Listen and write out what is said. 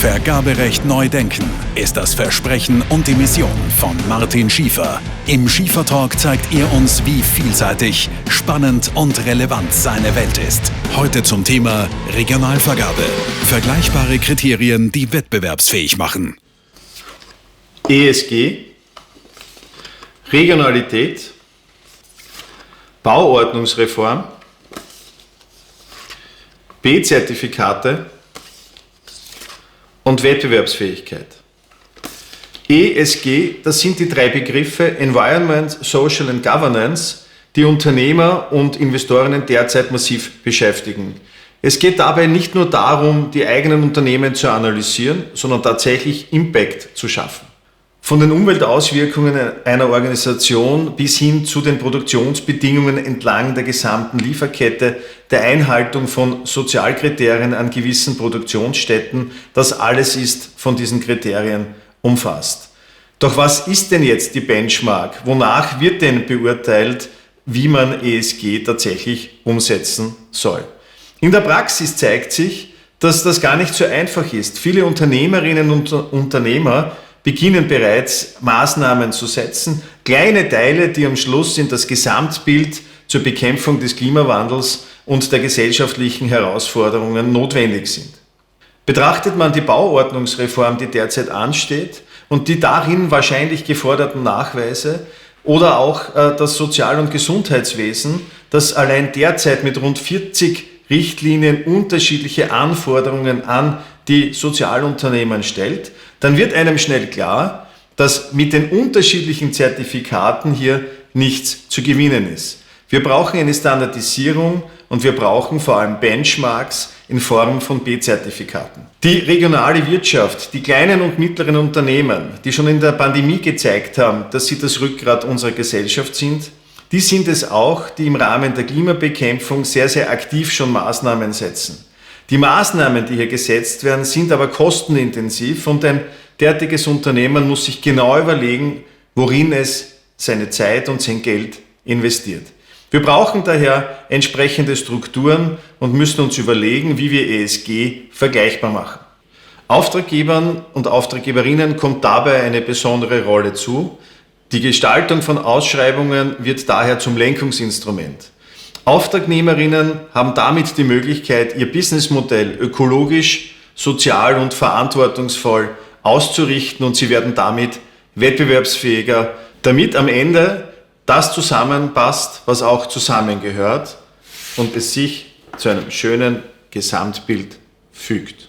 Vergaberecht neu denken ist das Versprechen und die Mission von Martin Schiefer. Im Schiefer Talk zeigt er uns, wie vielseitig, spannend und relevant seine Welt ist. Heute zum Thema Regionalvergabe. Vergleichbare Kriterien, die wettbewerbsfähig machen. ESG, Regionalität, Bauordnungsreform, B-Zertifikate und Wettbewerbsfähigkeit. ESG, das sind die drei Begriffe Environment, Social and Governance, die Unternehmer und Investorinnen derzeit massiv beschäftigen. Es geht dabei nicht nur darum, die eigenen Unternehmen zu analysieren, sondern tatsächlich Impact zu schaffen. Von den Umweltauswirkungen einer Organisation bis hin zu den Produktionsbedingungen entlang der gesamten Lieferkette, der Einhaltung von Sozialkriterien an gewissen Produktionsstätten, das alles ist von diesen Kriterien umfasst. Doch was ist denn jetzt die Benchmark? Wonach wird denn beurteilt, wie man ESG tatsächlich umsetzen soll? In der Praxis zeigt sich, dass das gar nicht so einfach ist. Viele Unternehmerinnen und Unternehmer beginnen bereits Maßnahmen zu setzen, kleine Teile, die am Schluss in das Gesamtbild zur Bekämpfung des Klimawandels und der gesellschaftlichen Herausforderungen notwendig sind. Betrachtet man die Bauordnungsreform, die derzeit ansteht und die darin wahrscheinlich geforderten Nachweise oder auch das Sozial- und Gesundheitswesen, das allein derzeit mit rund 40 Richtlinien unterschiedliche Anforderungen an die Sozialunternehmen stellt, dann wird einem schnell klar, dass mit den unterschiedlichen Zertifikaten hier nichts zu gewinnen ist. Wir brauchen eine Standardisierung und wir brauchen vor allem Benchmarks in Form von B-Zertifikaten. Die regionale Wirtschaft, die kleinen und mittleren Unternehmen, die schon in der Pandemie gezeigt haben, dass sie das Rückgrat unserer Gesellschaft sind, die sind es auch, die im Rahmen der Klimabekämpfung sehr, sehr aktiv schon Maßnahmen setzen. Die Maßnahmen, die hier gesetzt werden, sind aber kostenintensiv und ein derartiges Unternehmen muss sich genau überlegen, worin es seine Zeit und sein Geld investiert. Wir brauchen daher entsprechende Strukturen und müssen uns überlegen, wie wir ESG vergleichbar machen. Auftraggebern und Auftraggeberinnen kommt dabei eine besondere Rolle zu. Die Gestaltung von Ausschreibungen wird daher zum Lenkungsinstrument. Auftragnehmerinnen haben damit die Möglichkeit, ihr Businessmodell ökologisch, sozial und verantwortungsvoll auszurichten und sie werden damit wettbewerbsfähiger, damit am Ende das zusammenpasst, was auch zusammengehört und es sich zu einem schönen Gesamtbild fügt.